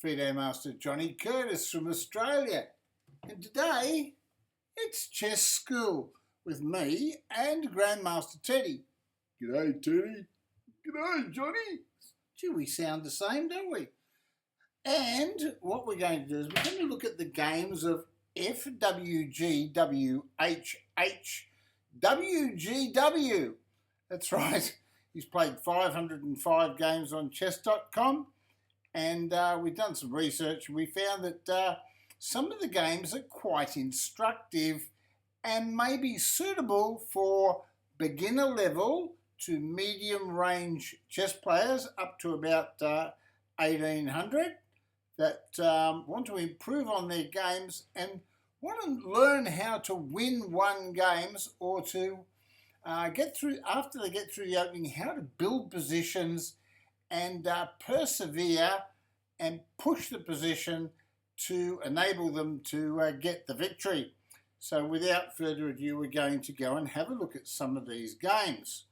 FIDE Master Johnny Curtis from Australia, and today it's Chess School with me and Grandmaster Teddy. G'day Teddy. G'day Johnny. Gee, we sound the same, don't we? And what we're going to do is we're going to look at the games of fwgwhhwgw. That's right. He's played 505 games on chess.com, and we've done some research and we found that some of the games are quite instructive and may be suitable for beginner level to medium range chess players up to about 1800 that want to improve on their games and want to learn how to win one games, or to get through, after they get through the opening, how to build positions and persevere and push the position to enable them to get the victory. So without further ado, we're going to go and have a look at some of these games.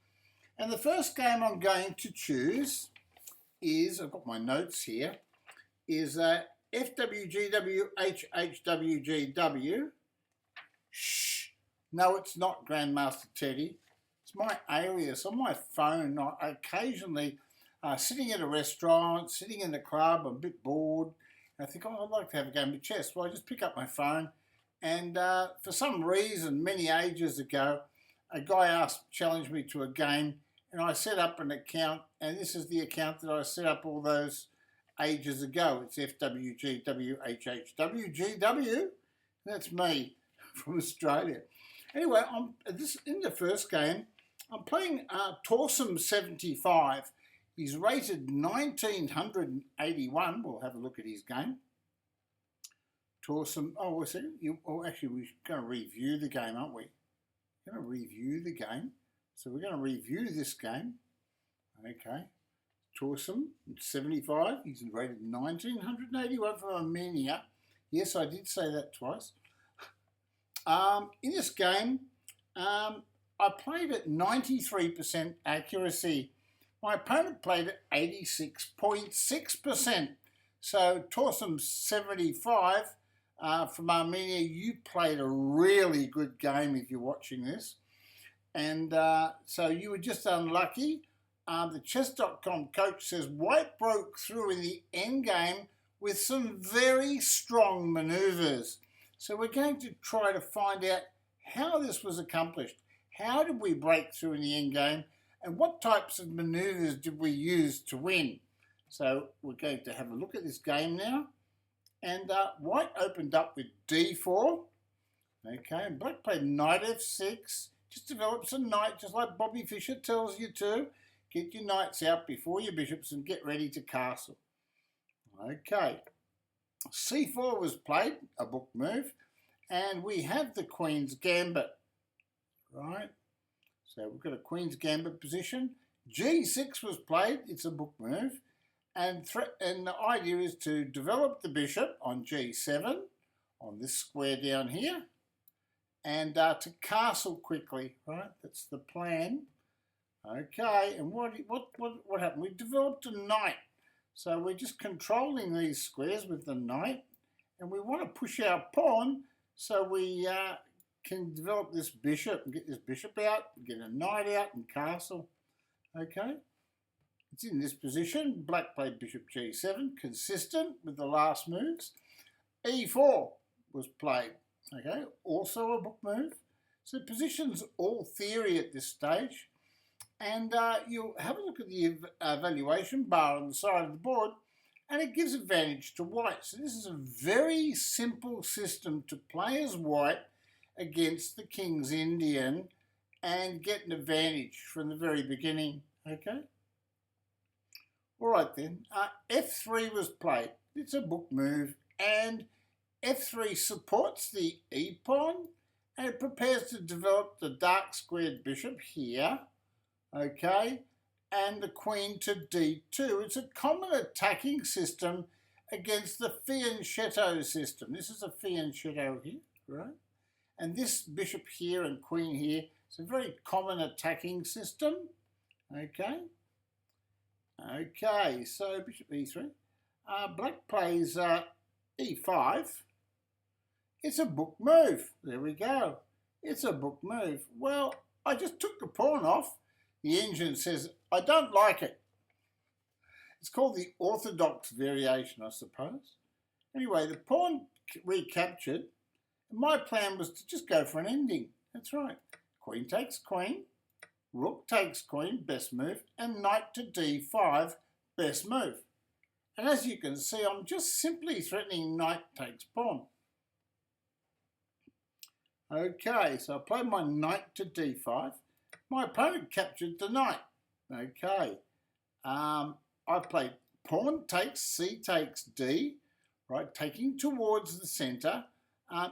And the first game I'm going to choose is, I've got my notes here, is fwgwhhwgw. Shh, no, it's not Grandmaster Teddy. It's my alias on my phone. I occasionally, sitting at a restaurant, sitting in the club, I'm a bit bored, and I think, oh, I'd like to have a game of chess. Well, I just pick up my phone, and for some reason, many ages ago, a guy challenged me to a game, and I set up an account, and this is the account that I set up all those ages ago. It's fwgwhhwgw. That's me from Australia. Anyway, in the first game, I'm playing Torsum 75. He's rated 1981. We'll have a look at his game. Torsum, actually, we're going to review the game, aren't we? We're going to review the game. So we're going to review this game. Okay. Torsum 75. He's rated 1981 from Armenia. Yes, I did say that twice. In this game, I played at 93% accuracy. My opponent played at 86.6%. So Torsum 75 from Armenia, you played a really good game if you're watching this. And so you were just unlucky. The chess.com coach says White broke through in the endgame with some very strong manoeuvres. So we're going to try to find out how this was accomplished. How did we break through in the endgame, and what types of manoeuvres did we use to win? So we're going to have a look at this game now. And White opened up with d4. Okay, and Black played knight f6. Just develops a knight, just like Bobby Fischer tells you to. Get your knights out before your bishops and get ready to castle. Okay. c4 was played, a book move, and we have the Queen's Gambit. Right. So we've got a Queen's Gambit position. g6 was played, it's a book move, and the idea is to develop the bishop on g7, on this square down here, and to castle quickly, right? That's the plan. Okay, and what happened? We developed a knight. So we're just controlling these squares with the knight, and we want to push our pawn so we can develop this bishop and get this bishop out, get a knight out and castle. Okay, it's in this position. Black played bishop g7, consistent with the last moves. e4 was played. Okay, also a book move. So position's all theory at this stage. And you'll have a look at the evaluation bar on the side of the board, and it gives advantage to White. So this is a very simple system to play as White against the King's Indian and get an advantage from the very beginning. Okay? All right then. f3 was played. It's a book move, and f3 supports the e-pawn, and it prepares to develop the dark squared bishop here. Okay, and the queen to d2. It's a common attacking system against the fianchetto system. This is a fianchetto here, right? And this bishop here and queen here, it's a very common attacking system. Okay. Okay, so bishop e3. Black plays e5. It's a book move. There we go. It's a book move. Well, I just took the pawn off. The engine says, I don't like it. It's called the orthodox variation, I suppose. Anyway, the pawn recaptured. My plan was to just go for an ending. That's right. Queen takes queen, rook takes queen, best move, and knight to d5, best move. And as you can see, I'm just simply threatening knight takes pawn. Okay, so I played my knight to d5. My opponent captured the knight. Okay, I played pawn takes, c takes d, right, taking towards the centre.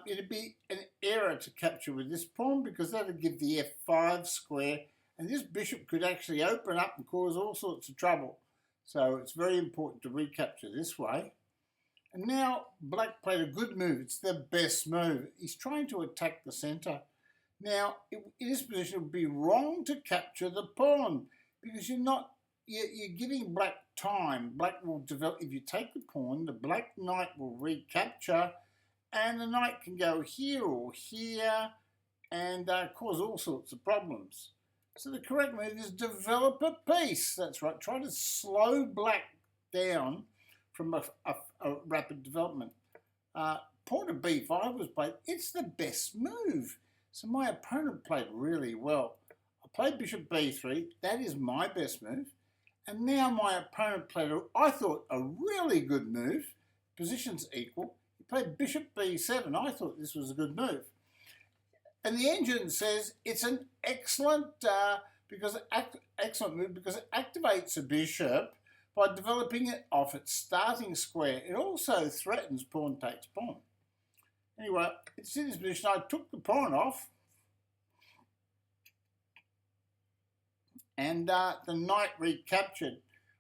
It'd be an error to capture with this pawn because that would give the f5 square, and this bishop could actually open up and cause all sorts of trouble. So it's very important to recapture this way. And now black played a good move. It's the best move. He's trying to attack the centre. Now, in this position, it would be wrong to capture the pawn because you're giving black time. Black will develop. If you take the pawn, the black knight will recapture, and the knight can go here or here and cause all sorts of problems. So the correct move is develop a piece. That's right. Try to slow black down from a rapid development. Pawn to b5 was played. It's the best move. So my opponent played really well. I played bishop b3. That is my best move. And now my opponent played, I thought, a really good move. Positions equal. He played bishop b7. I thought this was a good move. And the engine says it's an excellent excellent move because it activates a bishop by developing it off its starting square. It also threatens pawn takes pawn. Anyway, it's in this position. I took the pawn off, and the knight recaptured.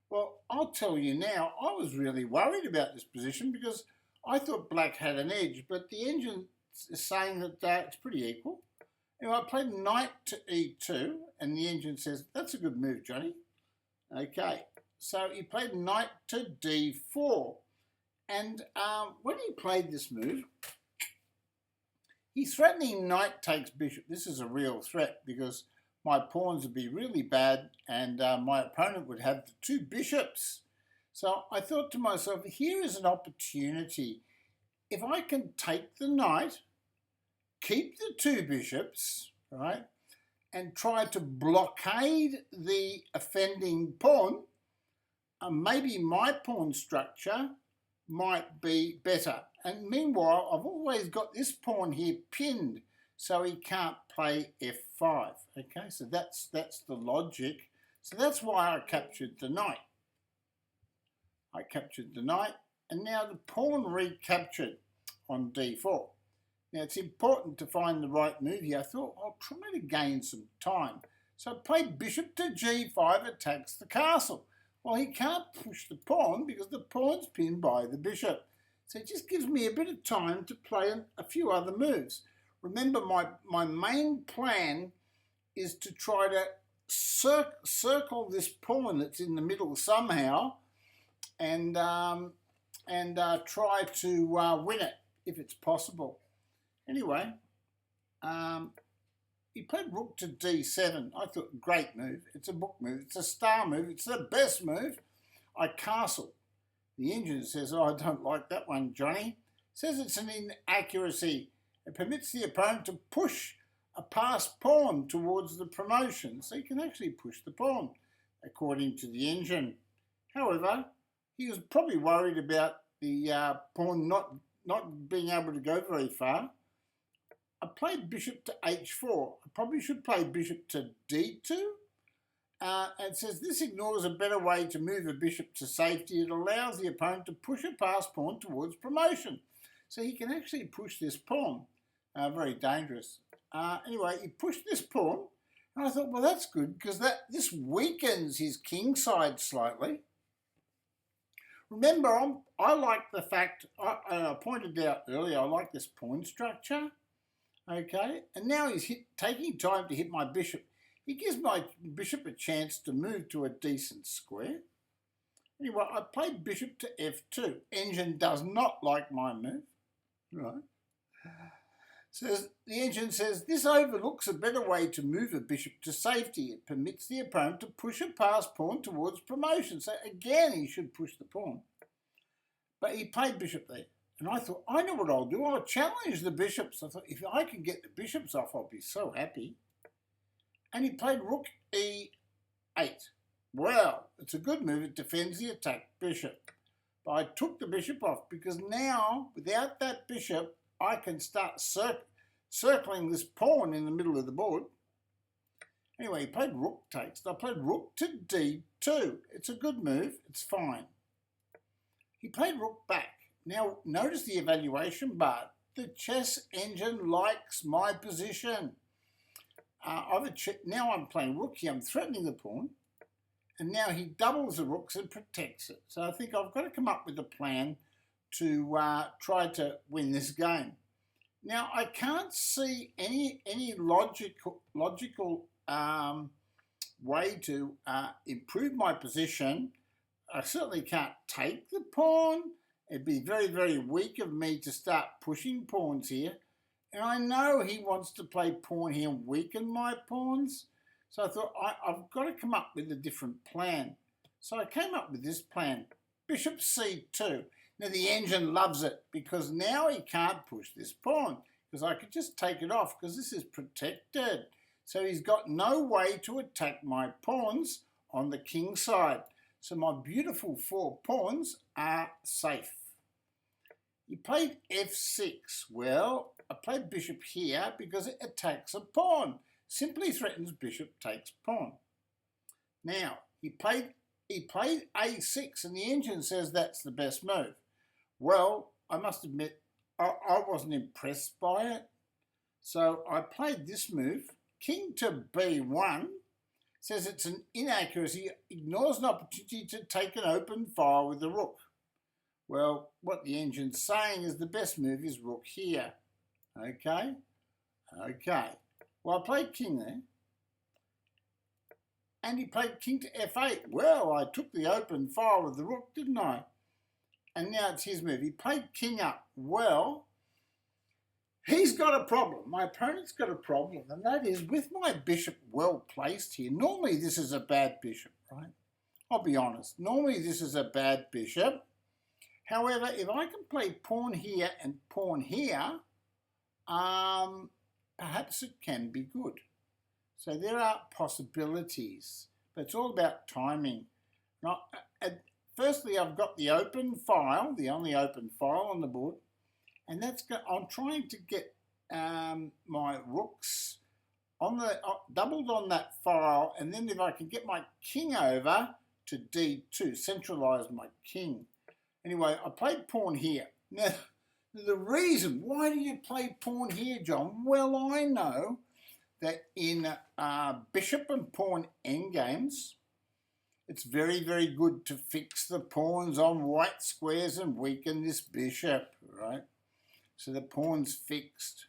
Well, I'll tell you now, I was really worried about this position because I thought black had an edge, but the engine is saying that it's pretty equal. Anyway, I played knight to e2, and the engine says, that's a good move, Johnny. Okay, so he played knight to d4. And when he played this move, he's threatening knight takes bishop. This is a real threat because my pawns would be really bad and my opponent would have the two bishops. So I thought to myself, here is an opportunity. If I can take the knight, keep the two bishops, right, and try to blockade the offending pawn, maybe my pawn structure might be better. And meanwhile, I've always got this pawn here pinned, so he can't play f5. Okay, so that's the logic. So that's why I captured the knight. I captured the knight, and now the pawn recaptured on d4. Now it's important to find the right move here. I thought I'll try to gain some time. So I played bishop to g5 attacks the castle. Well, he can't push the pawn because the pawn's pinned by the bishop. So it just gives me a bit of time to play a few other moves. Remember, my main plan is to try to circle this pawn that's in the middle somehow and try to win it if it's possible. Anyway, he played rook to d7. I thought, great move. It's a book move. It's a star move. It's the best move. I castle. The engine says, oh, I don't like that one, Johnny. Says it's an inaccuracy. It permits the opponent to push a passed pawn towards the promotion. So you can actually push the pawn, according to the engine. However, he was probably worried about the pawn not being able to go very far. I played bishop to h4. I probably should play bishop to d2. It says this ignores a better way to move a bishop to safety. It allows the opponent to push a passed pawn towards promotion. So he can actually push this pawn. Very dangerous. Anyway, he pushed this pawn. And I thought, well, that's good because this weakens his king side slightly. Remember, I like the fact, I pointed out earlier, I like this pawn structure. Okay, and now he's taking time to hit my bishop. He gives my bishop a chance to move to a decent square. Anyway, I played bishop to f2. Engine does not like my move. Right. The engine says, this overlooks a better way to move a bishop to safety. It permits the opponent to push a passed pawn towards promotion. So again, he should push the pawn. But he played bishop there. And I thought, I know what I'll do. I'll challenge the bishops. I thought, if I can get the bishops off, I'll be so happy. And he played rook e8. Well, it's a good move. It defends the attacked bishop. But I took the bishop off because now, without that bishop, I can start circling this pawn in the middle of the board. Anyway, he played rook takes. I played rook to d2. It's a good move. It's fine. He played rook back. Now, notice the evaluation bar. The chess engine likes my position. Now I'm playing rook here. I'm threatening the pawn. And now he doubles the rooks and protects it. So I think I've got to come up with a plan to try to win this game. Now, I can't see any logical way to improve my position. I certainly can't take the pawn. It'd be very, very weak of me to start pushing pawns here. And I know he wants to play pawn here and weaken my pawns. So I thought, I've got to come up with a different plan. So I came up with this plan, bishop c2. Now the engine loves it because now he can't push this pawn because I could just take it off because this is protected. So he's got no way to attack my pawns on the king side. So my beautiful 4 pawns are safe. He played f6. Well, I played bishop here because it attacks a pawn. Simply threatens bishop takes pawn. Now, he played a6 and the engine says that's the best move. Well, I must admit, I wasn't impressed by it. So I played this move. King to b1 says it's an inaccuracy, ignores an opportunity to take an open file with the rook. Well, what the engine's saying is the best move is rook here. Okay? Okay. Well, I played king there. And he played king to f8. Well, I took the open file with the rook, didn't I? And now it's his move. He played king up. Well, he's got a problem. My opponent's got a problem, and that is with my bishop well placed here. Normally, this is a bad bishop, right? I'll be honest. Normally, this is a bad bishop. However, if I can play pawn here and pawn here, perhaps it can be good. So there are possibilities, but it's all about timing. Now, firstly, I've got the open file, the only open file on the board, and I'm trying to get my rooks on doubled on that file, and then if I can get my king over to d2, centralise my king. Anyway, I played pawn here. Now, the reason, why do you play pawn here, John? Well, I know that in bishop and pawn endgames, it's very, very good to fix the pawns on white squares and weaken this bishop, right? So the pawn's fixed.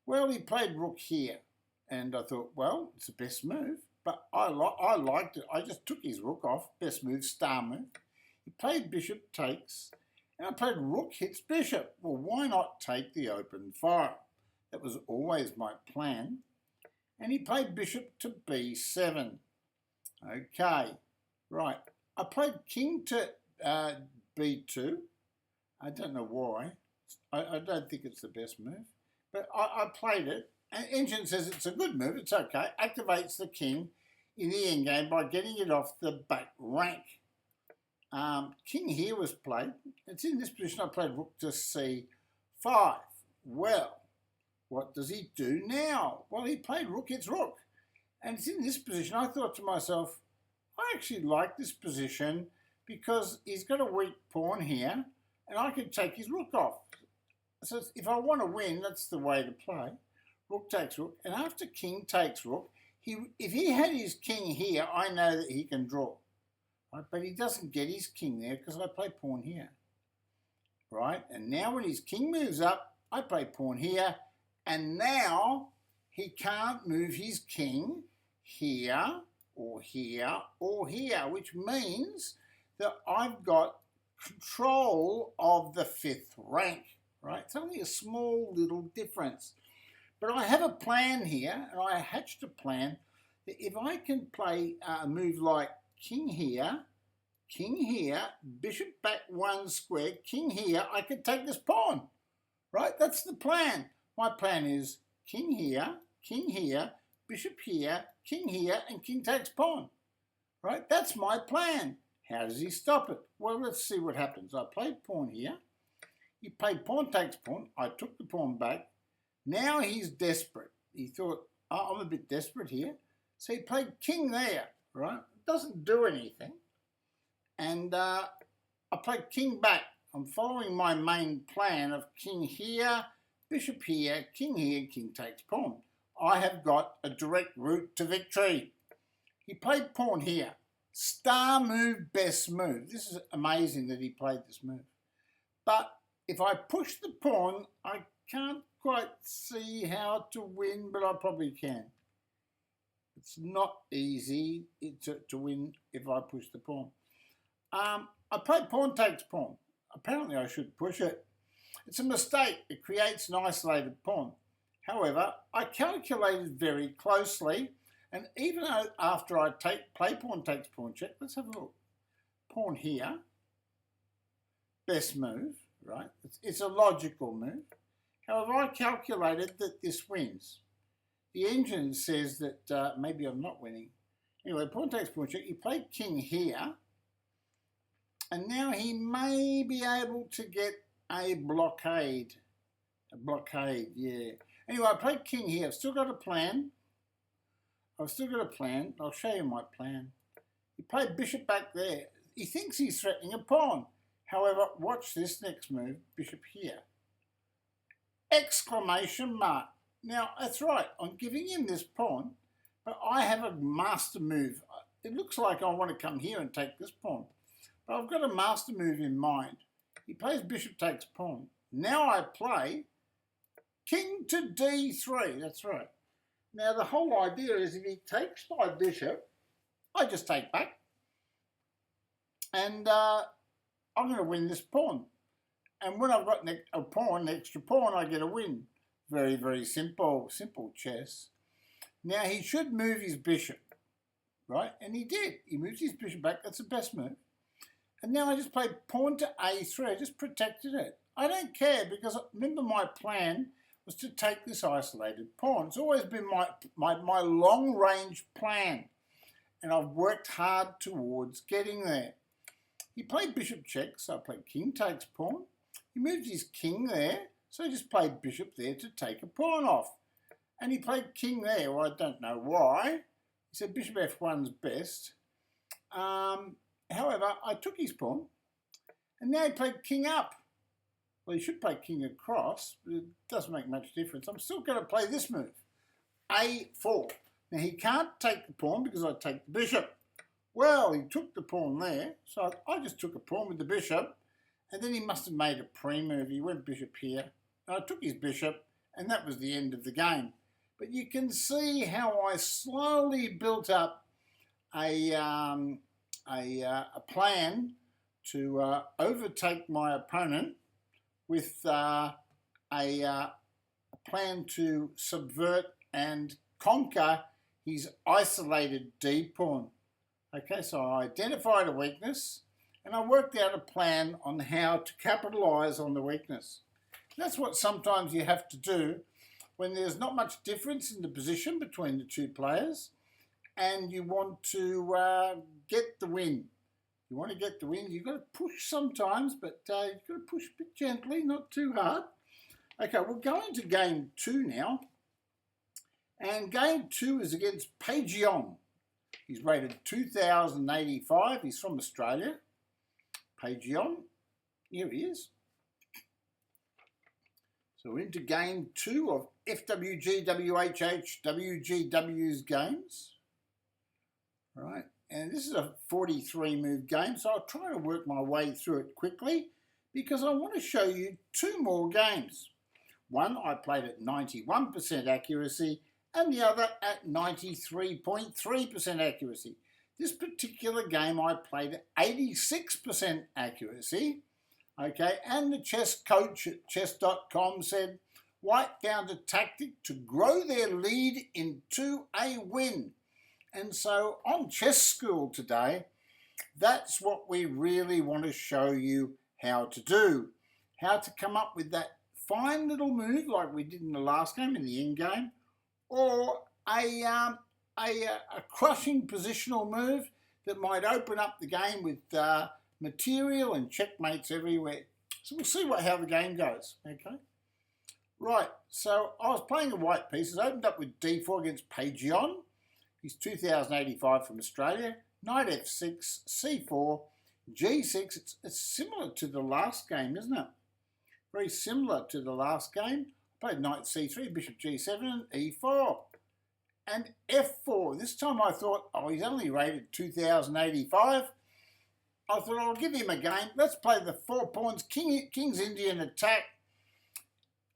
Well, he played rook here, and I thought, well, it's the best move, but I liked it. I just took his rook off, best move, star move. He played bishop takes, and I played rook hits bishop. Well, why not take the open file? That was always my plan. And he played bishop to b7. Okay, right. I played king to b2. I don't know why. I don't think it's the best move. But I played it. And engine says it's a good move. It's okay. Activates the king in the endgame by getting it off the back rank. King here was played. It's in this position. I played rook to c5. Well, what does he do now? Well, he played rook hits rook. And it's in this position. I thought to myself, I actually like this position because he's got a weak pawn here and I can take his rook off. So if I want to win, that's the way to play. Rook takes rook. And after king takes rook, if he had his king here, I know that he can draw. Right? But he doesn't get his king there because I play pawn here. Right? And now when his king moves up, I play pawn here. And now he can't move his king here or here, or here, which means that I've got control of the 5th rank, right? It's only a small little difference. But I have a plan here, and I hatched a plan that if I can play a move like king here, bishop back 1 square, king here, I can take this pawn, right? That's the plan. My plan is king here, bishop here, king here, and king takes pawn, right? That's my plan. How does he stop it? Well, let's see what happens. I played pawn here. He played pawn takes pawn. I took the pawn back. Now he's desperate. He thought, oh, I'm a bit desperate here. So he played king there, right? It doesn't do anything. And I played king back. I'm following my main plan of king here, bishop here, king takes pawn. I have got a direct route to victory. He played pawn here. Star move, best move. This is amazing that he played this move. But if I push the pawn, I can't quite see how to win, but I probably can. It's not easy to win if I push the pawn. I played pawn takes pawn. Apparently I should push it. It's a mistake. It creates an isolated pawn. However, I calculated very closely, and even after I play pawn takes pawn check, let's have a look. Pawn here, best move, right? It's a logical move. However, I calculated that this wins. The engine says that maybe I'm not winning. Anyway, pawn takes pawn check. He played king here, and now he may be able to get a blockade. A blockade, yeah. Anyway, I played king here. I've still got a plan. I'll show you my plan. He played bishop back there. He thinks he's threatening a pawn. However, watch this next move, bishop here. Exclamation mark. Now, that's right. I'm giving him this pawn, but I have a master move. It looks like I want to come here and take this pawn, but I've got a master move in mind. He plays bishop takes pawn. Now I play king to d3. That's right. Now, the whole idea is if he takes my bishop, I just take back, and I'm going to win this pawn. And when I've got a pawn, an extra pawn, I get a win. Very, very simple chess. Now, he should move his bishop, right? And he did. He moves his bishop back. That's the best move. And now I just played pawn to a3. I just protected it. I don't care because remember my plan was to take this isolated pawn. It's always been my long-range plan. And I've worked hard towards getting there. He played bishop checks, so I played king takes pawn. He moved his king there, so I just played bishop there to take a pawn off. And he played king there, well, I don't know why. He said bishop f1's best. However, I took his pawn, and now he played king up. Well, he should play king across, but it doesn't make much difference. I'm still going to play this move, a4. Now, he can't take the pawn because I take the bishop. Well, he took the pawn there, so I just took a pawn with the bishop, and then he must have made a pre-move. He went bishop here, and I took his bishop, and that was the end of the game. But you can see how I slowly built up a plan to overtake my opponent with a plan to subvert and conquer his isolated d-pawn. Okay, so I identified a weakness and I worked out a plan on how to capitalise on the weakness. That's what sometimes you have to do when there's not much difference in the position between the two players and you want to get the win. You want to get the win, you've got to push sometimes, but you've got to push a bit gently, not too hard. Okay, we're going to game 2 now. And game 2 is against Pageon. He's rated 2085. He's from Australia. Pageon. Here he is. So we're into game 2 of FWGWHHWGW's games. All right. And this is a 43 move game, so I'll try to work my way through it quickly because I want to show you 2 more games. One I played at 91% accuracy and the other at 93.3% accuracy. This particular game I played at 86% accuracy. Okay, and the chess coach at chess.com said White found a tactic to grow their lead into a win. And so on Chess School today, that's what we really want to show you how to do. How to come up with that fine little move like we did in the last game, in the end game, or a crushing positional move that might open up the game with material and checkmates everywhere. So we'll see how the game goes, okay? Right, so I was playing a white piece. It's opened up with d4 against Pageon. He's 2085 from Australia. Knight f6, c4, g6. It's similar to the last game, isn't it? Very similar to the last game. I played knight c3, bishop g7, and e4. And f4. This time I thought, oh, he's only rated 2085. I thought I'll give him a game. Let's play the 4 pawns, King's Indian attack.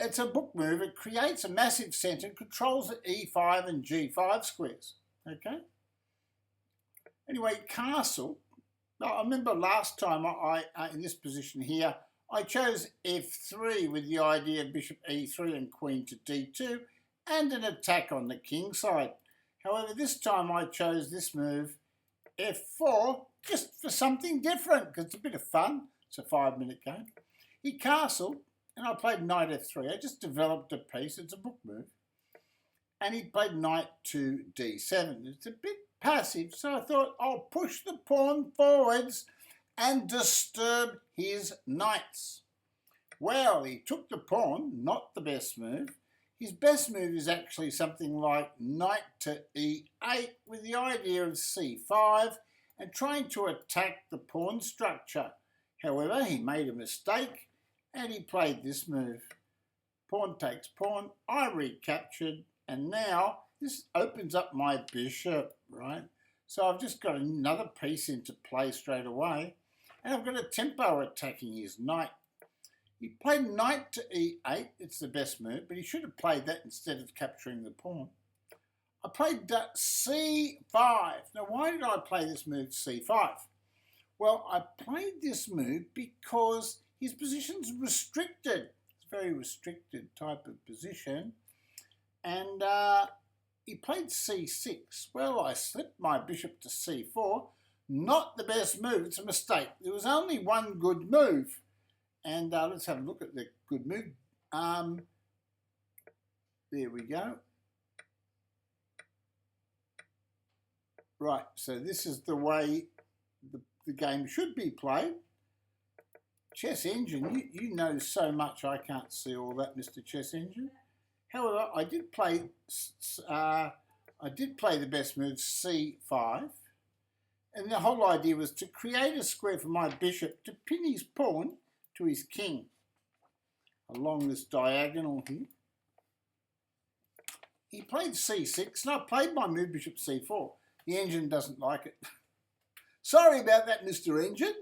It's a book move. It creates a massive centre and controls the e5 and g5 squares. Okay? Anyway, castle. I remember last time I in this position here, I chose f3 with the idea of bishop e3 and queen to d2 and an attack on the king side. However, this time I chose this move, f4, just for something different, because it's a bit of fun. It's a 5-minute game. He castled, and I played knight f3. I just developed a piece. It's a book move. And he played knight to d7. It's a bit passive, so I thought I'll push the pawn forwards and disturb his knights. Well, he took the pawn, not the best move. His best move is actually something like knight to e8 with the idea of c5 and trying to attack the pawn structure. However, he made a mistake and he played this move. Pawn takes pawn, I recaptured, and now this opens up my bishop, right? So I've just got another piece into play straight away, and I've got a tempo attacking his knight. He played knight to e8, it's the best move, but he should have played that instead of capturing the pawn. I played c5. Now, why did I play this move c5? Well, I played this move because his position's restricted. It's a very restricted type of position. And he played c6. Well, I slipped my bishop to c4. Not the best move. It's a mistake. There was only one good move. And let's have a look at the good move. There we go. Right, so this is the way the game should be played. Chess Engine, you know so much I can't see all that, Mr. Chess Engine. However, I did play the best move, c5, and the whole idea was to create a square for my bishop to pin his pawn to his king along this diagonal here. He played c6, and I played my move bishop c4. The engine doesn't like it. Sorry about that, Mr. Engine.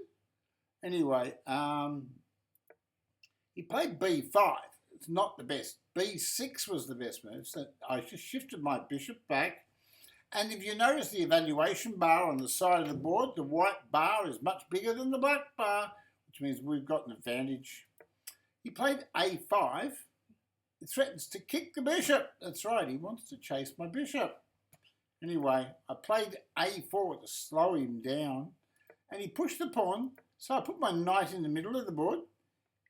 Anyway, he played b5. It's not the best. b6 was the best move. So I just shifted my bishop back. And if you notice the evaluation bar on the side of the board, the white bar is much bigger than the black bar, which means we've got an advantage. He played a5. It threatens to kick the bishop. That's right, he wants to chase my bishop. Anyway, I played a4 to slow him down, and he pushed the pawn, so I put my knight in the middle of the board,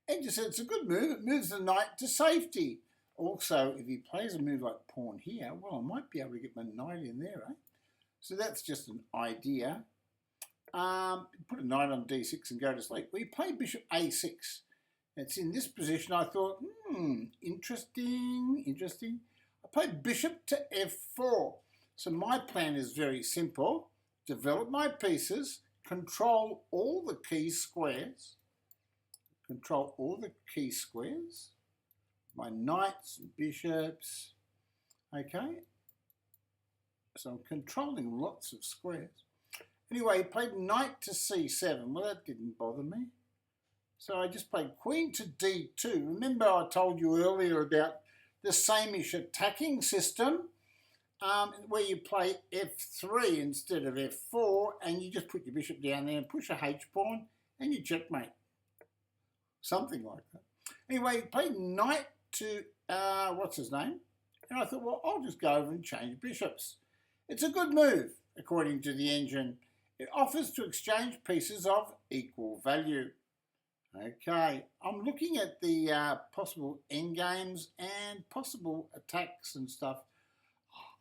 and just said it's a good move. It moves the knight to safety. Also, if he plays a move like pawn here, well, I might be able to get my knight in there, eh? So that's just an idea. Put a knight on d6 and go to sleep. We play bishop a6. It's in this position. I thought, interesting. I played bishop to f4. So my plan is very simple. Develop my pieces, control all the key squares. My knights and bishops. Okay. So I'm controlling lots of squares. Anyway, he played knight to c7. Well, that didn't bother me. So I just played queen to d2. Remember I told you earlier about the same-ish attacking system. where you play f3 instead of f4, and you just put your bishop down there and push a h-pawn, and you checkmate. Something like that. Anyway, he played knight to, what's his name? And I thought, well, I'll just go over and change bishops. It's a good move, according to the engine. It offers to exchange pieces of equal value. Okay, I'm looking at the possible endgames and possible attacks and stuff.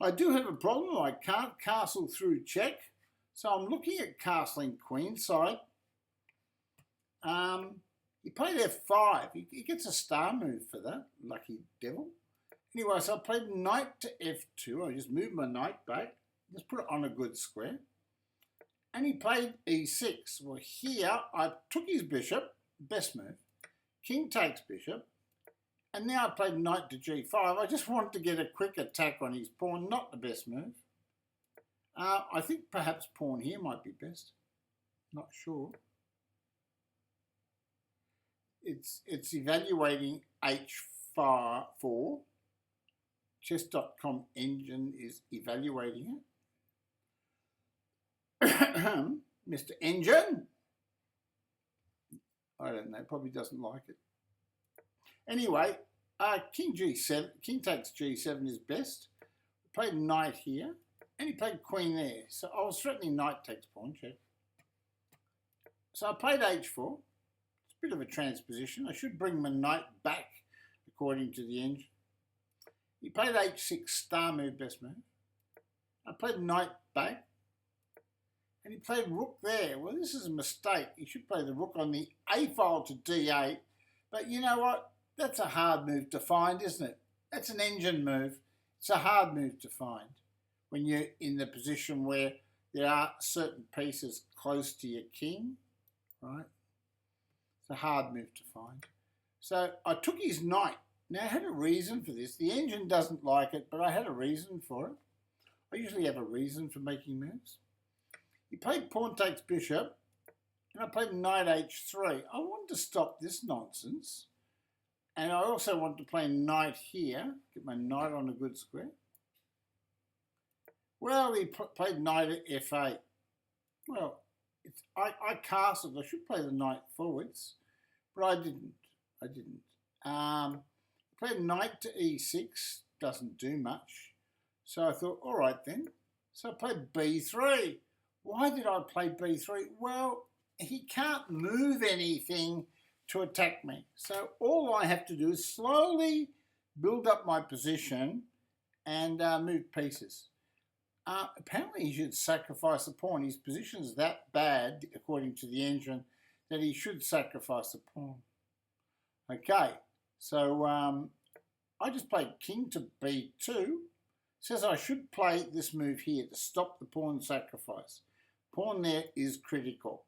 I do have a problem. I can't castle through check. So I'm looking at castling queenside. He played f5. He gets a star move for that. Lucky devil. Anyway, so I played knight to f2. I just moved my knight back. Just put it on a good square. And he played e6. Well, here I took his bishop. Best move. King takes bishop. And now I played knight to g5. I just wanted to get a quick attack on his pawn. Not the best move. I think perhaps pawn here might be best. Not sure. It's evaluating h4. Chess.com engine is evaluating it. Mr. Engine? I don't know, probably doesn't like it. Anyway, king g7, king takes g7 is best. Played knight here, and he played queen there. So I was threatening knight takes pawn check. So I played h4. It's a bit of a transposition. I should bring my knight back, according to the engine. He played h6, star move, best move. I played knight back. And he played rook there. Well, this is a mistake. He should play the rook on the a file to d8. But you know what? That's a hard move to find, isn't it? That's an engine move. It's a hard move to find when you're in the position where there are certain pieces close to your king, right? It's a hard move to find. So I took his knight. Now, I had a reason for this. The engine doesn't like it, but I had a reason for it. I usually have a reason for making moves. He played pawn takes bishop, and I played knight h3. I wanted to stop this nonsense. And I also want to play knight here, get my knight on a good square. Well, he played knight at f8. Well, I castled. I should play the knight forwards, but I didn't. Played knight to e6, doesn't do much. So I thought, all right then. So I played b3. Why did I play b3? Well, he can't move anything to attack me. So all I have to do is slowly build up my position and move pieces. Apparently he should sacrifice a pawn. His position is that bad, according to the engine, that he should sacrifice a pawn. Okay, so I just played king to b2. It says I should play this move here to stop the pawn sacrifice. Pawn there is critical.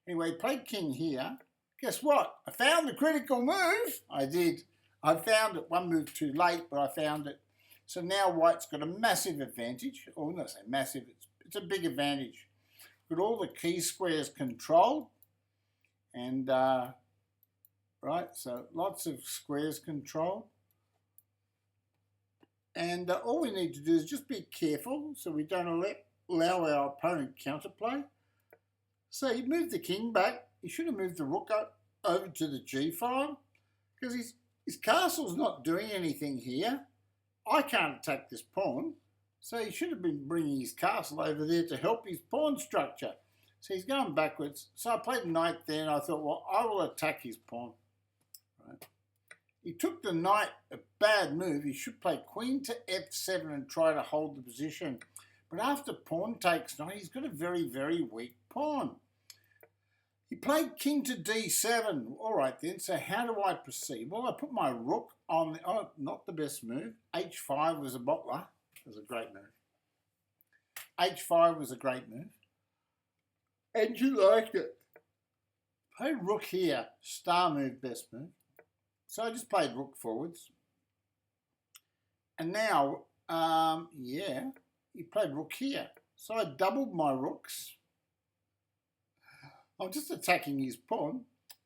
Anyway, played king here. Guess what? I found the critical move. I did. I found it one move too late, but I found it. So now white's got a massive advantage. Or not say massive, it's a big advantage. Got all the key squares controlled. And, right, so lots of squares controlled. And all we need to do is just be careful so we don't allow our opponent counterplay. So he moved the king back. He should have moved the rook up over to the g file because his castle's not doing anything here. I can't attack this pawn. So he should have been bringing his castle over there to help his pawn structure. So he's going backwards. So I played knight there and I thought, well, I will attack his pawn. Right. He took the knight, a bad move. He should play queen to f7 and try to hold the position. But after pawn takes knight, he's got a very, very weak pawn. He played king to d7. All right then, so how do I proceed? Well, I put my rook on the, oh, not the best move. h5 was a bottler. It was a great move. h5 was a great move. And you liked it. Played rook here. Star move, best move. So I just played rook forwards. And now, yeah, he played rook here. So I doubled my rooks. I'm just attacking his pawn.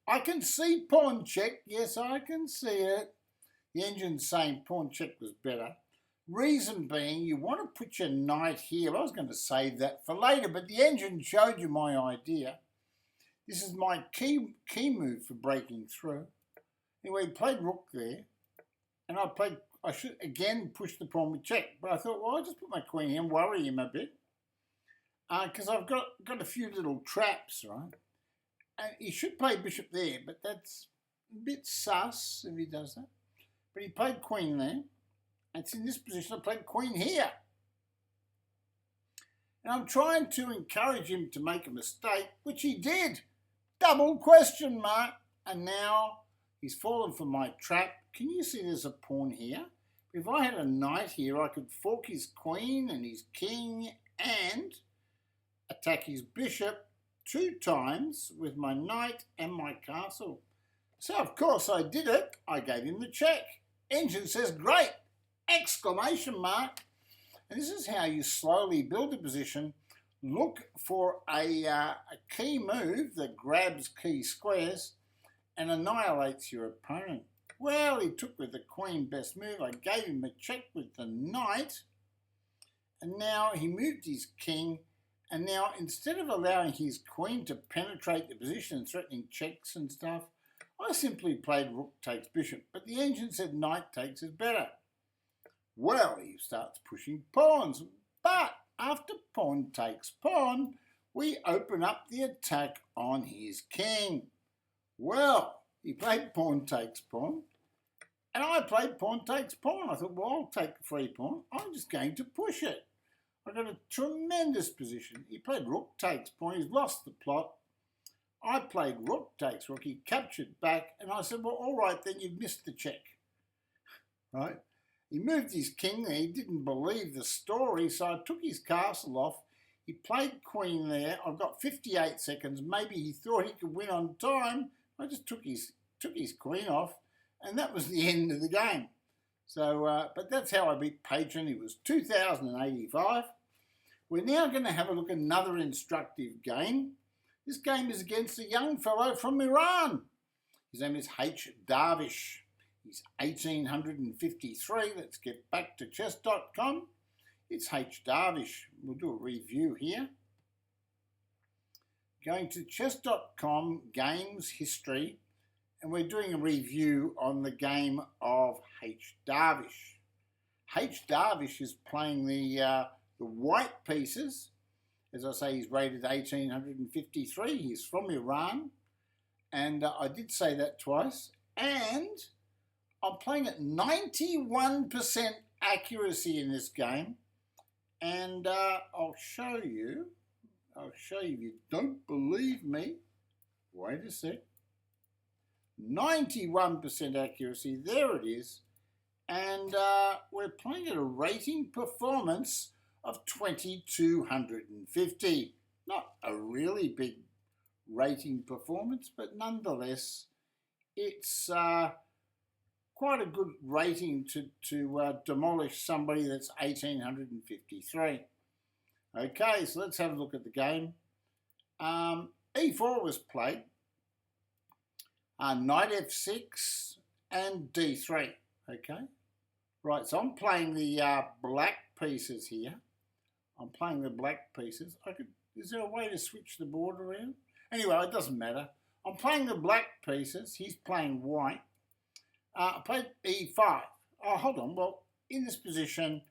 I can see pawn check. Yes, I can see it. The engine's saying pawn check was better. Reason being, you want to put your knight here. I was going to save that for later, but the engine showed you my idea. This is my key move for breaking through. Anyway, he played rook there, and I should again push the pawn with check, but I thought, well, I'll just put my queen here and worry him a bit, because I've got a few little traps, right? And he should play bishop there, but that's a bit sus if he does that. But he played queen there. And it's in this position I played queen here. And I'm trying to encourage him to make a mistake, which he did. Double question mark. And now he's fallen for my trap. Can you see there's a pawn here? If I had a knight here, I could fork his queen and his king and attack his bishop 2 times with my knight and my castle. So, of course, I did it. I gave him the check. Engine says, great! Exclamation mark. And this is how you slowly build a position. Look for a key move that grabs key squares and annihilates your opponent. Well, he took with the queen best move. I gave him a check with the knight. And now he moved his king. And now instead of allowing his queen to penetrate the position and threatening checks and stuff, I simply played rook takes bishop. But the engine said knight takes is better. Well, he starts pushing pawns, but after pawn takes pawn, we open up the attack on his king. Well, he played pawn takes pawn, and I played pawn takes pawn. I thought, well, I'll take the free pawn. I'm just going to push it. I got a tremendous position. He played rook takes pawn. He's lost the plot. I played rook takes rook. He captured back, and I said, well, all right, then you've missed the check, right? He moved his king there. He didn't believe the story, so I took his castle off. He played queen there. I've got 58 seconds. Maybe he thought he could win on time. I just took his queen off, and that was the end of the game. So, but that's how I beat Pageon. It was 2085. We're now going to have a look at another instructive game. This game is against a young fellow from Iran. His name is HDarvish. He's 1853. Let's get back to chess.com. It's HDarvish. We'll do a review here. Going to chess.com, games history, and we're doing a review on the game of HDarvish. HDarvish is playing the white pieces. As I say, he's rated 1853. He's from Iran, and I did say that twice. And I'm playing at 91% accuracy in this game, and I'll show you if you don't believe me. Wait a sec. 91% accuracy, there it is, and we're playing at a rating performance of 2250. Not a really big rating performance, but nonetheless, it's quite a good rating to demolish somebody that's 1853. Okay, so let's have a look at the game. E4 was played, knight f6 and d3. Okay, right, so I'm playing the black pieces here. I'm playing the black pieces. Is there a way to switch the board around? Anyway, it doesn't matter. I'm playing the black pieces. He's playing white. I played e5. Oh, hold on. Well, in this position,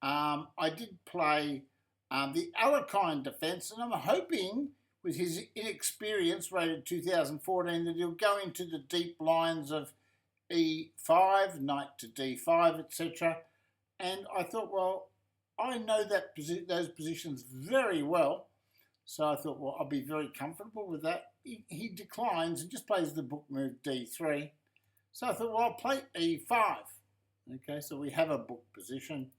I did play the Alekhine defense, and I'm hoping with his inexperience, rated 2014, that he'll go into the deep lines of e5, knight to d5, etc. And I thought, well, I know those positions very well, so I thought, well, I'll be very comfortable with that. He declines and just plays the book move d3. So I thought, well, I'll play e5. Okay, so we have a book position.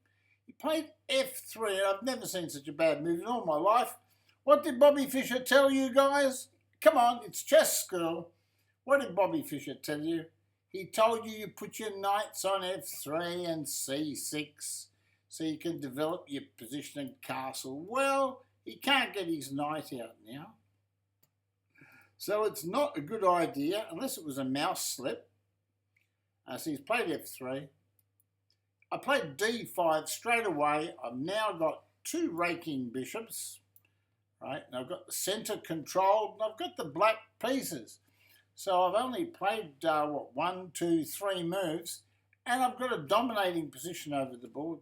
He played f3, and I've never seen such a bad move in all my life. What did Bobby Fischer tell you guys? Come on, it's chess school. What did Bobby Fischer tell you? He told you put your knights on f3 and c6 so you can develop your position and castle. Well, he can't get his knight out now. So it's not a good idea, unless it was a mouse slip. So he's played f3. I played d5 straight away. I've now got 2 raking bishops, right? And I've got the centre controlled, and I've got the black pieces. So I've only played, 1, 2, 3 moves, and I've got a dominating position over the board.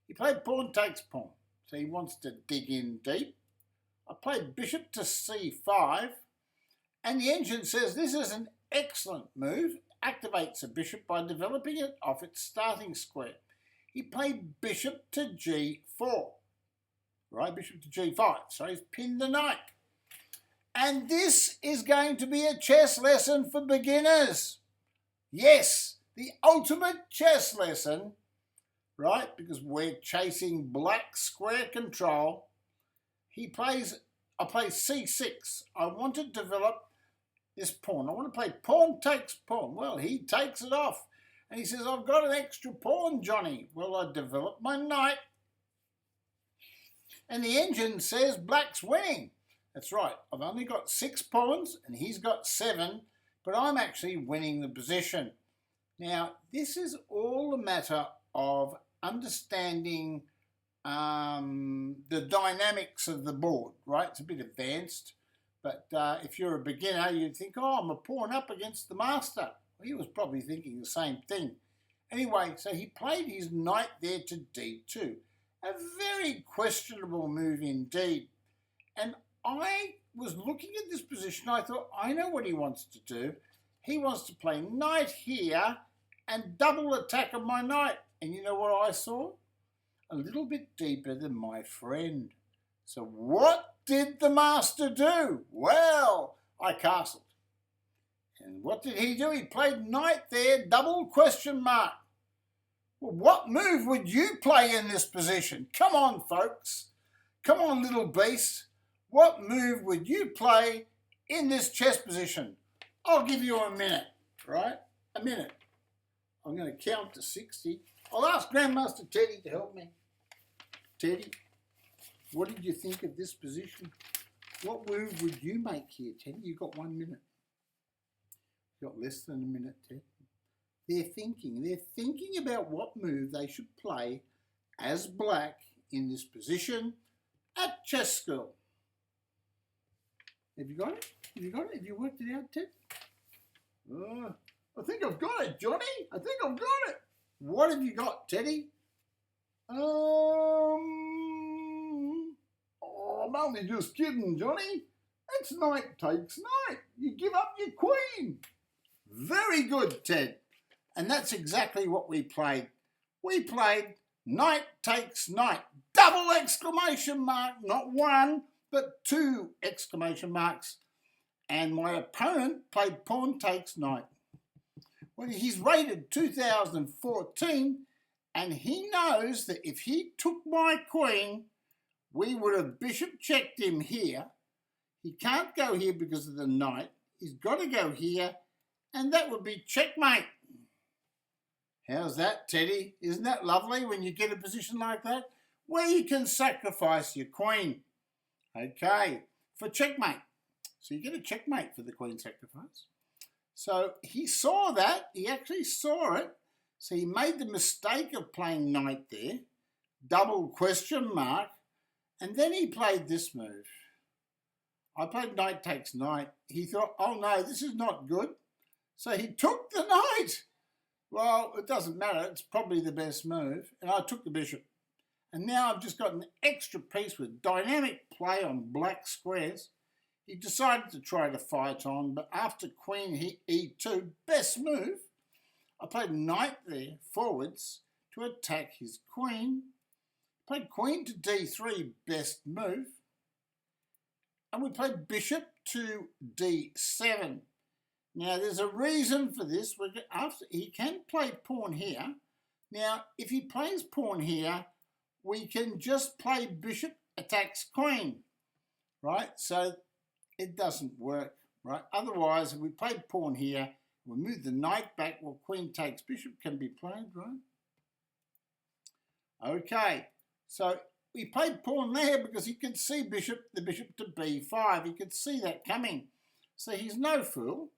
He played pawn takes pawn, so he wants to dig in deep. I played bishop to c5, and the engine says this is an excellent move. Activates a bishop by developing it off its starting square. He played bishop to g4, right? Bishop to g5, so he's pinned the knight. And this is going to be a chess lesson for beginners. Yes, the ultimate chess lesson, right? Because we're chasing black square control. I play c6. I want to develop this pawn. I want to play pawn takes pawn. Well, he takes it off. And he says, I've got an extra pawn, Johnny. Well, I develop my knight. And the engine says black's winning. That's right. I've only got 6 pawns and he's got 7, but I'm actually winning the position. Now, this is all a matter of understanding the dynamics of the board, right? It's a bit advanced, but if you're a beginner, you'd think, oh, I'm a pawn up against the master. Well, he was probably thinking the same thing. Anyway, so he played his knight there to d2. A very questionable move indeed. And I was looking at this position, I thought, I know what he wants to do. He wants to play knight here and double attack on my knight. And you know what I saw? A little bit deeper than my friend. So what did the master do? Well, I castled. And what did he do? He played knight there, double question mark. Well, what move would you play in this position? Come on, folks. Come on, little beast. What move would you play in this chess position? I'll give you a minute, right? A minute. I'm going to count to 60. I'll ask Grandmaster Teddy to help me. Teddy, what did you think of this position? What move would you make here, Teddy? You've got 1 minute. You've got less than a minute, Teddy. They're thinking about what move they should play as black in this position at chess school. Have you got it? Have you got it? Have you worked it out, Ted? I think I've got it, Johnny. I think I've got it. What have you got, Teddy? I'm only just kidding, Johnny. It's knight takes knight. You give up your queen. Very good, Ted. And that's exactly what we played. We played knight takes knight. Double exclamation mark. Not 1, but 2 exclamation marks. And my opponent played pawn takes knight. Well, he's rated 2014, and he knows that if he took my queen, we would have bishop checked him here. He can't go here because of the knight. He's got to go here, and that would be checkmate. How's that, Teddy? Isn't that lovely when you get a position like that? Where you can sacrifice your queen. Okay, for checkmate. So you get a checkmate for the queen sacrifice. So he saw that. He actually saw it. So he made the mistake of playing knight there. Double question mark. And then he played this move. I played knight takes knight. He thought, oh no, this is not good. So he took the knight. Well, it doesn't matter. It's probably the best move. And I took the bishop. And now I've just got an extra piece with dynamic play on black squares. He decided to try to fight on, but after queen e2, best move, I played knight there forwards to attack his queen. Played queen to d3, best move. And we played bishop to d7. Now, there's a reason for this. He can play pawn here. Now, if he plays pawn here, we can just play bishop attacks queen, right? So it doesn't work, right? Otherwise, if we played pawn here, we move the knight back, well, queen takes bishop can be played, right? Okay, so we played pawn there because he could see the bishop to b5. He could see that coming. So he's no fool.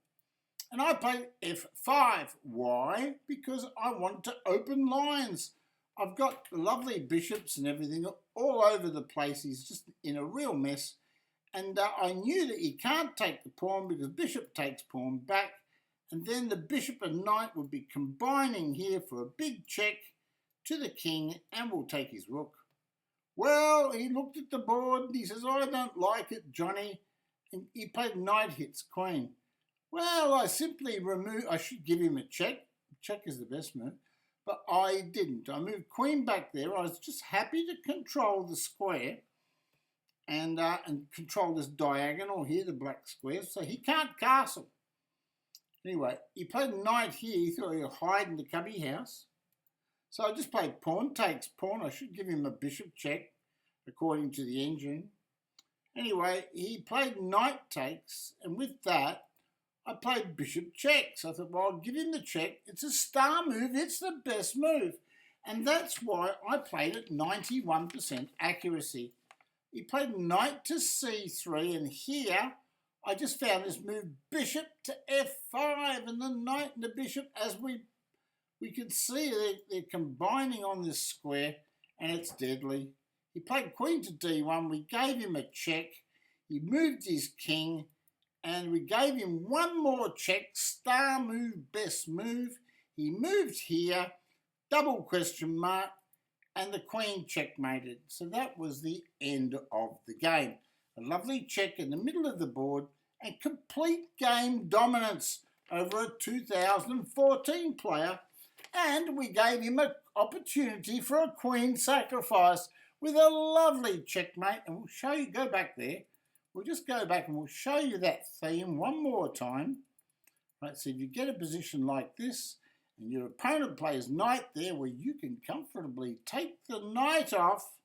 And I played f5. Why? Because I want to open lines. I've got lovely bishops and everything all over the place. He's just in a real mess. And I knew that he can't take the pawn because bishop takes pawn back. And then the bishop and knight would be combining here for a big check to the king and will take his rook. Well, he looked at the board and he says, I don't like it, Johnny. And he played knight hits queen. Well, I simply I should give him a check. Check is the best move. But I didn't. I moved queen back there. I was just happy to control the square and control this diagonal here, the black square, so he can't castle. Anyway, he played knight here. He thought he'd hide in the cubby house. So I just played pawn takes pawn. I should give him a bishop check, according to the engine. Anyway, he played knight takes, and with that, I played bishop checks. I thought, well, I'll give him the check. It's a star move. It's the best move. And that's why I played at 91% accuracy. He played knight to c3, and here I just found this move, bishop to f5, and the knight and the bishop, as we can see, they're combining on this square, and it's deadly. He played queen to d1. We gave him a check. He moved his king, and we gave him one more check, star move, best move. He moved here, double question mark, and the queen checkmated. So that was the end of the game. A lovely check in the middle of the board and complete game dominance over a 2014 player. And we gave him an opportunity for a queen sacrifice with a lovely checkmate. And we'll show you, go back there. We'll just go back and we'll show you that theme one more time. Right, so if you get a position like this, and your opponent plays knight there, where you can comfortably take the knight off,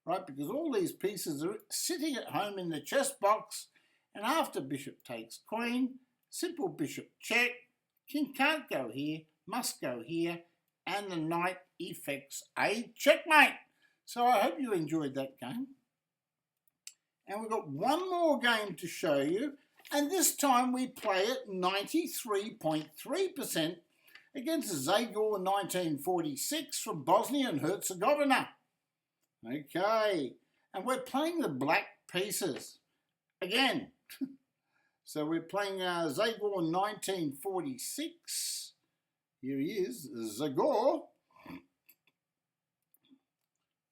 right, because all these pieces are sitting at home in the chess box, and after bishop takes queen, simple bishop check, king can't go here, must go here, and the knight effects a checkmate. So I hope you enjoyed that game. And we've got one more game to show you, and this time we play at 93.3% against Skool 1946 from Bosnia and Herzegovina. Okay, and we're playing the black pieces again. So we're playing Skool 1946. Here he is, Skool.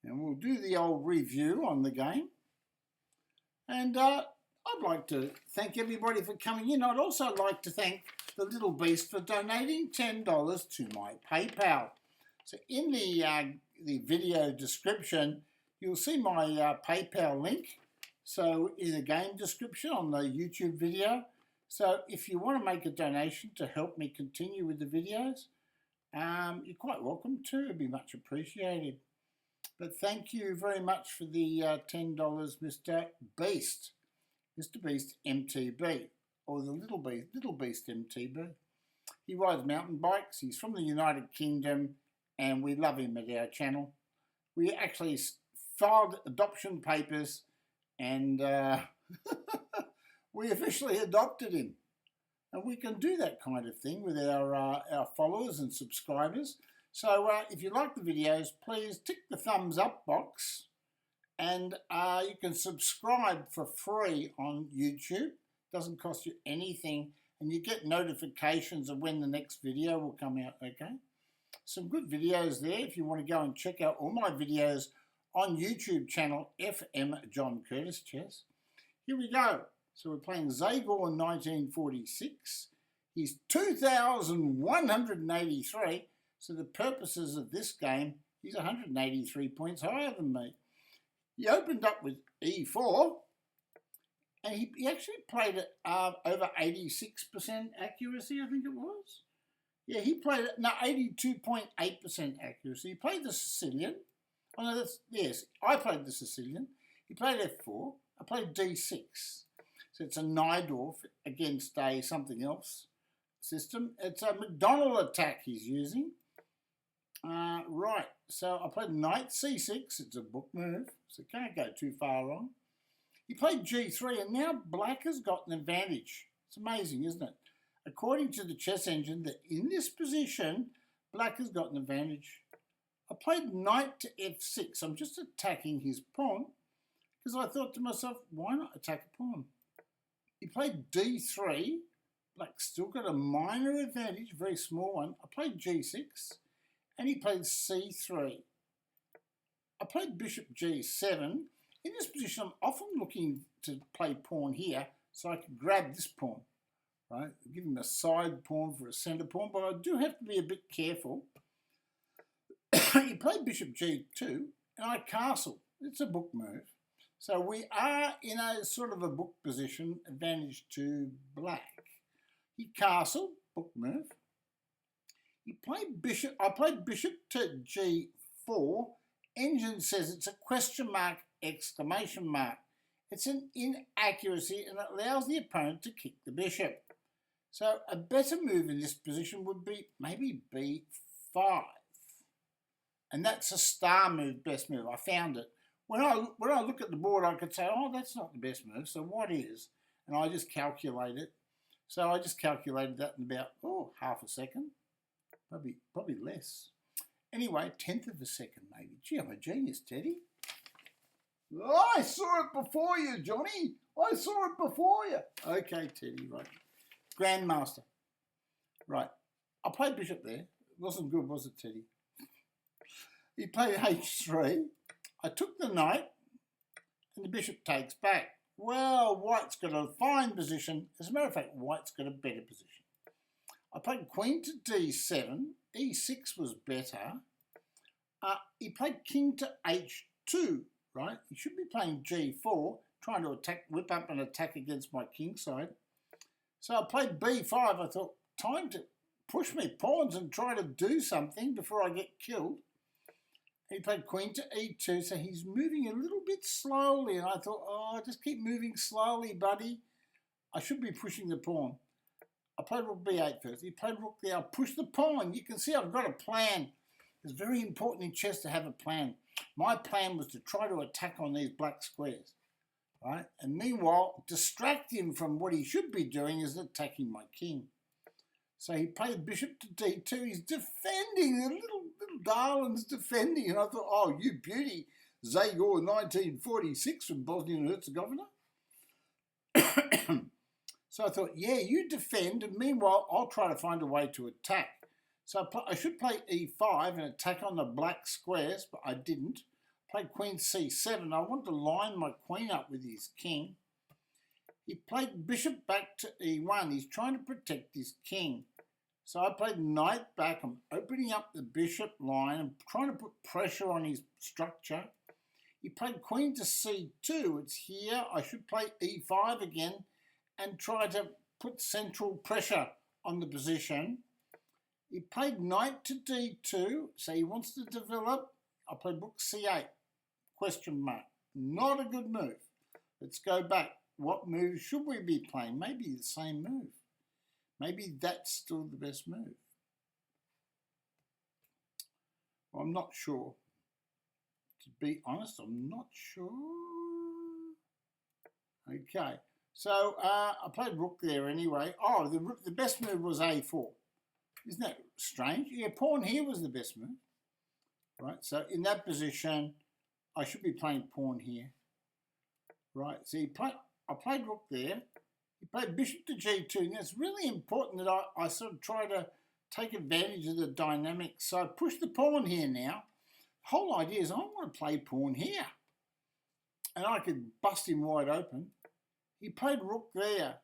And we'll do the old review on the game. And I'd like to thank everybody for coming in. I'd also like to thank the little beast for donating $10 to my PayPal. So in the video description, you'll see my PayPal link. So in the game description on the YouTube video. So if you want to make a donation to help me continue with the videos, you're quite welcome to. It'd be much appreciated. But thank you very much for the $10, Mr. Beast. Mr. Beast MTB, or the Little Beast MTB. He rides mountain bikes. He's from the United Kingdom, and we love him at our channel. We actually filed adoption papers, and we officially adopted him. And we can do that kind of thing with our followers and subscribers. So if you like the videos, please tick the thumbs up box, and you can subscribe for free on YouTube. Doesn't cost you anything, and you get notifications of when the next video will come out, okay? Some good videos there if you want to go and check out all my videos on YouTube channel FM John Curtis Chess. Here we go. So we're playing Skool in 1946. He's 2,183. So the purposes of this game, he's 183 points higher than me. He opened up with e4, and he actually played it over 86% accuracy, I think it was. Yeah, he played it, no, 82.8% accuracy. He played the Sicilian. Oh, no, yes, I played the Sicilian. He played f4. I played d6. So it's a Najdorf against a something else system. It's a McDonald attack he's using. Right, so I played knight c6. It's a book move, so can't go too far wrong. He played g3, and now black has got an advantage. It's amazing, isn't it? according to the chess engine, that in this position, black has got an advantage. I played knight to f6. I'm just attacking his pawn because I thought to myself, why not attack a pawn? He played d3. Black's still got a minor advantage, very small one. I played g6 and he played c3. I played bishop g7. In this position, I'm often looking to play pawn here so I can grab this pawn, right? Give him a side pawn for a centre pawn, but I do have to be a bit careful. He played bishop g2 and I castle. It's a book move. So we are in a sort of a book position, advantage to black. He castled, book move. He played bishop. I played bishop to g4. Engine says it's a question mark, exclamation mark. It's an inaccuracy and it allows the opponent to kick the bishop. So a better move in this position would be maybe b5. And that's a star move, best move. I found it. When I look at the board, I could say, oh, that's not the best move. So what is? And I just calculate it. So I just calculated that in about, half a second. Probably less. Anyway, 1/10 of a second maybe. Gee, I'm a genius, Teddy. I saw it before you, Johnny. I saw it before you. Okay, Teddy, right. Grandmaster. Right. I played bishop there. It wasn't good, was it, Teddy? He played h3. I took the knight and the bishop takes back. Well, white's got a fine position. As a matter of fact, white's got a better position. I played queen to d7. e6 was better. He played king to h2, right? He should be playing g4, trying to whip up an attack against my king side. So I played b5. I thought, time to push me pawns and try to do something before I get killed. He played queen to e2, so he's moving a little bit slowly. And I thought, just keep moving slowly, buddy. I should be pushing the pawn. I played rook b8 first. He played rook there. I pushed the pawn. You can see I've got a plan. It's very important in chess to have a plan. My plan was to try to attack on these black squares, right? And meanwhile, distract him from what he should be doing is attacking my king. So he played bishop to d2. He's defending. The little darling's defending. And I thought, oh, you beauty. Zagor 1946 from Bosnia and Herzegovina. So I thought, yeah, you defend. And meanwhile, I'll try to find a way to attack. So I should play e5 and attack on the black squares, but I didn't. Played queen c7. I wanted to line my queen up with his king. He played bishop back to e1. He's trying to protect his king. So I played knight back. I'm opening up the bishop line and trying to put pressure on his structure. He played queen to c2. It's here. I should play e5 again and try to put central pressure on the position. He played knight to d2. So he wants to develop. I played rook c8. Question mark. Not a good move. Let's go back. What move should we be playing? Maybe the same move. Maybe that's still the best move. Well, I'm not sure. To be honest, I'm not sure. Okay, so I played rook there anyway. Oh, the best move was a4. Isn't that strange? Yeah, pawn here was the best move. Right, so in that position, I should be playing pawn here. Right, so I played rook there. He played bishop to g2, and it's really important that I sort of try to take advantage of the dynamics. So I push the pawn here now. The whole idea is I want to play pawn here. And I could bust him wide open. He played rook there.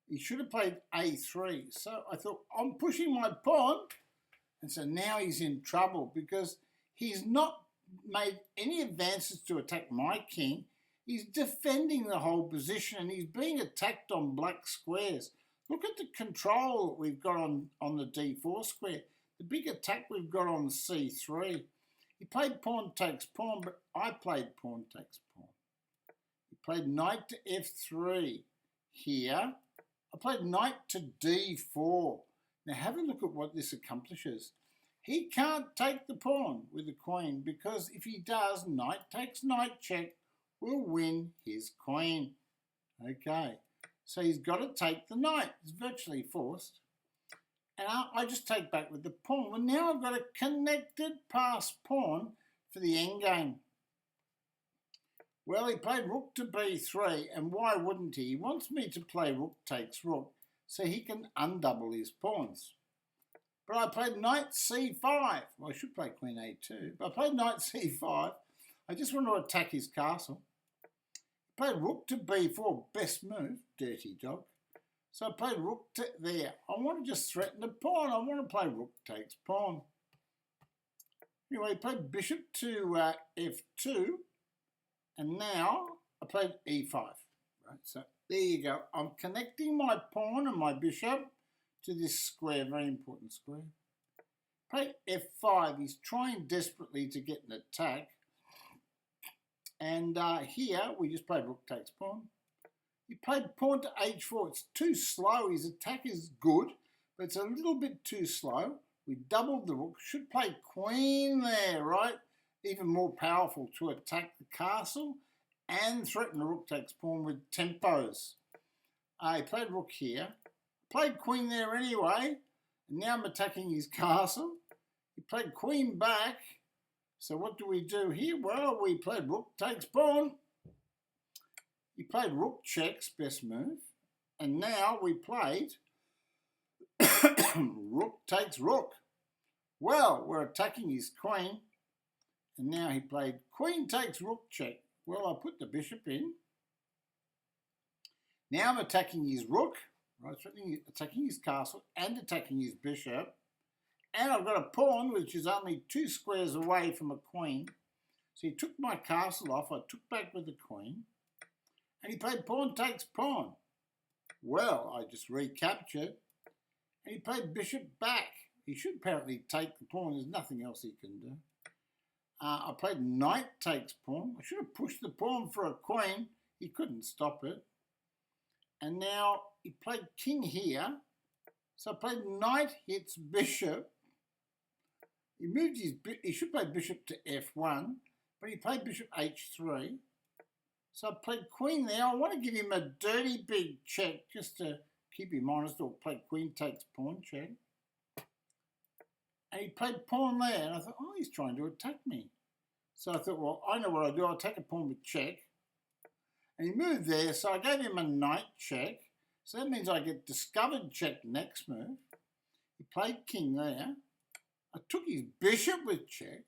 He should have played a3. So I thought, I'm pushing my pawn. And so now he's in trouble because he's not made any advances to attack my king. He's defending the whole position and he's being attacked on black squares. Look at the control that we've got on the d4 square. The big attack we've got on c3. He played pawn takes pawn, but I played pawn takes pawn. He played knight to f3 here. I played knight to d4. Now have a look at what this accomplishes. He can't take the pawn with the queen because if he does, knight takes knight check will win his queen. Okay, So he's got to take the knight. It's virtually forced. And I just take back with the pawn. Well, now I've got a connected pass pawn for the endgame. Well, he played rook to b3, and why wouldn't he? He wants me to play rook takes rook so he can undouble his pawns. But I played knight c5. Well, I should play queen a2, but I played knight c5. I just want to attack his castle. I played rook to b4, best move, dirty dog. So I played rook to there. I want to just threaten the pawn. I want to play rook takes pawn. Anyway, I played bishop to f2, and now I played e5. Right, so there you go. I'm connecting my pawn and my bishop to this square, very important square. Play f5. He's trying desperately to get an attack. And here we just played rook takes pawn. He played pawn to h4. It's too slow. His attack is good, but it's a little bit too slow. We doubled the rook. Should play queen there, right? Even more powerful to attack the castle and threaten the rook takes pawn with tempos. He played rook here. Played queen there anyway. And now I'm attacking his castle. He played queen back. So what do we do here? Well, we played rook takes pawn. He played rook checks, best move. And now we played rook takes rook. Well, we're attacking his queen. And now he played queen takes rook check. Well, I put the bishop in. Now I'm attacking his rook, right? Attacking his castle and attacking his bishop. And I've got a pawn, which is only 2 squares away from a queen. So he took my castle off. I took back with the queen. And he played pawn takes pawn. Well, I just recaptured. And he played bishop back. He should apparently take the pawn. There's nothing else he can do. I played knight takes pawn. I should have pushed the pawn for a queen. He couldn't stop it. And now he played king here. So I played knight hits bishop. He moved he should play bishop to f1, but he played bishop h3. So I played queen there. I want to give him a dirty big check just to keep him honest, or play queen takes pawn check. And he played pawn there, and I thought, oh, he's trying to attack me. So I thought, well, I know what I'll do. I'll take a pawn with check. And he moved there, so I gave him a knight check. So that means I get discovered check next move. He played king there. I took his bishop with check.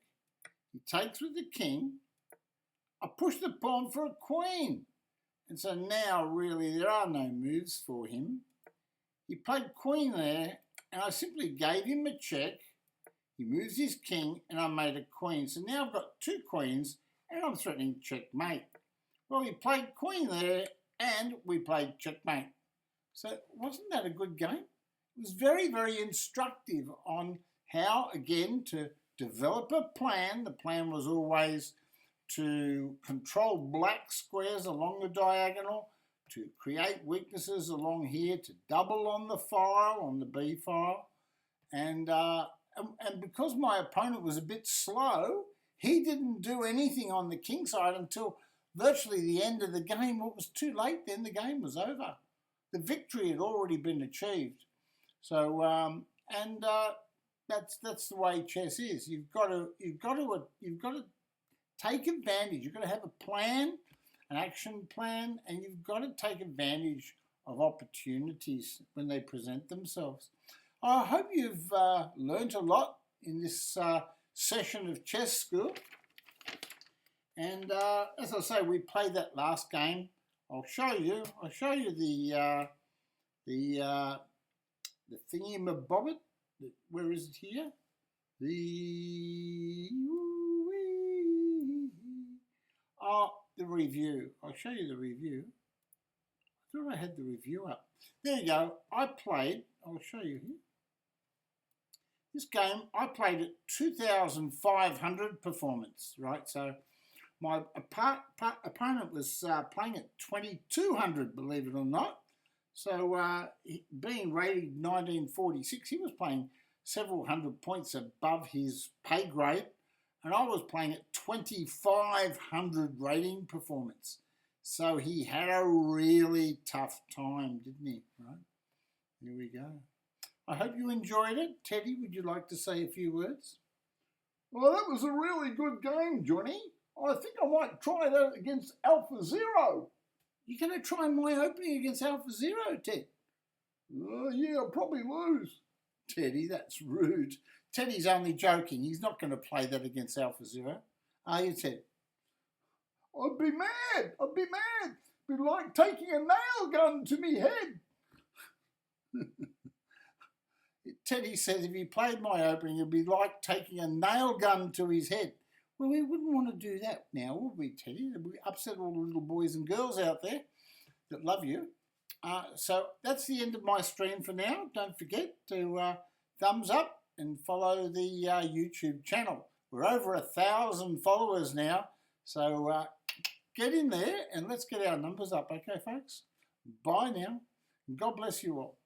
He takes with the king. I pushed the pawn for a queen. And so now, really, there are no moves for him. He played queen there, and I simply gave him a check. He moves his king, and I made a queen. So now I've got 2 queens, and I'm threatening checkmate. Well, he played queen there, and we played checkmate. So wasn't that a good game? It was very, very instructive on how, again, to develop a plan. The plan was always to control black squares along the diagonal, to create weaknesses along here, to double on the file, on the B file. And because my opponent was a bit slow, he didn't do anything on the king side until virtually the end of the game. Well, it was too late then. The game was over. The victory had already been achieved. So, that's the way chess is. You've got to take advantage. You've got to have a plan, an action plan, and you've got to take advantage of opportunities when they present themselves. I hope you've learnt a lot in this session of Chess School. And as I say, we played that last game. I'll show you the thingy-mabobbit. Where is it here? The review. I'll show you the review. I thought I had the review up. There you go. I'll show you here. This game, I played at 2,500 performance, right? So my opponent was playing at 2,200, believe it or not. So being rated 1946, he was playing several hundred points above his pay grade, and I was playing at 2,500 rating performance. So he had a really tough time, didn't he? Right, here we go. I hope you enjoyed it. Teddy, would you like to say a few words? Well, that was a really good game, Johnny. I think I might try that against Alpha Zero. You're going to try my opening against Alpha Zero, Ted? Yeah, I'll probably lose. Teddy, that's rude. Teddy's only joking. He's not going to play that against Alpha Zero. Are you, Ted? I'd be mad. I'd be mad. It'd be like taking a nail gun to me head. Teddy says if he played my opening, it'd be like taking a nail gun to his head. Well, we wouldn't want to do that now, would we, Teddy? We'd upset all the little boys and girls out there that love you. So that's the end of my stream for now. Don't forget to thumbs up and follow the YouTube channel. We're over 1,000 followers now. So get in there and let's get our numbers up. Okay, folks? Bye now. And God bless you all.